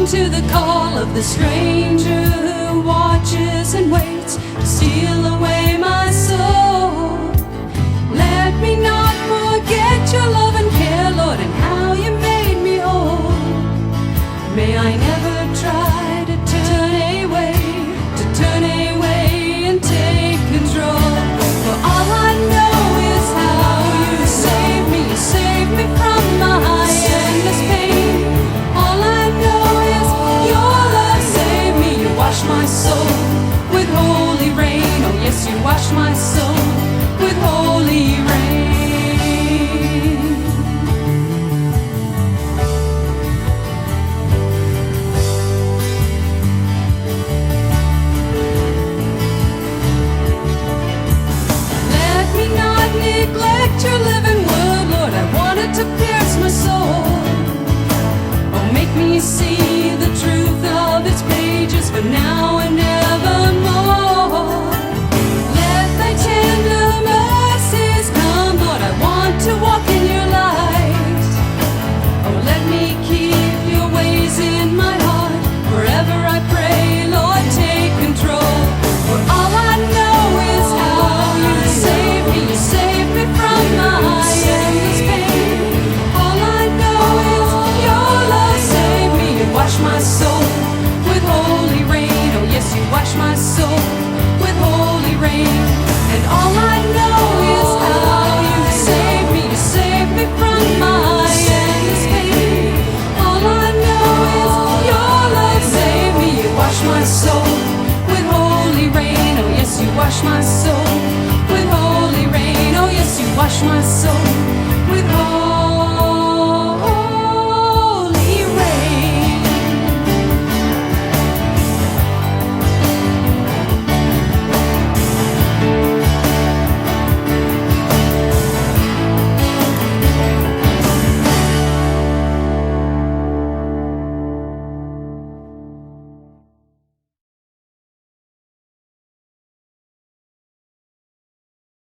to the call of the stranger who watches and waits to steal away my soul. Let me not forget your love and care, Lord, and how you made me whole. May I never try to turn away and take control. For all I know is how you saved me. You saved me from my endless pain. All I know is your love saved me. You washed my soul with holy rain. Oh yes, you washed my soul with holy rain. Neglect your living word, Lord. I want it to pierce my soul. Oh, make me see the truth of its pages for now and evermore. Let thy tender mercies come, Lord. I want to walk in your light. Oh, let me keep your ways in my heart. Forever I pray, Lord, take control. For all I know is how you save me. You save me from my endless pain. All I know is your love saved me. You wash my soul with holy rain. Oh yes, you wash my soul with holy rain. And all I know is how you save me. You save me from my endless pain. All I know is your love saved me. You wash my soul with holy rain. Oh yes, you wash my soul with holy rain. Oh yes, you wash my soul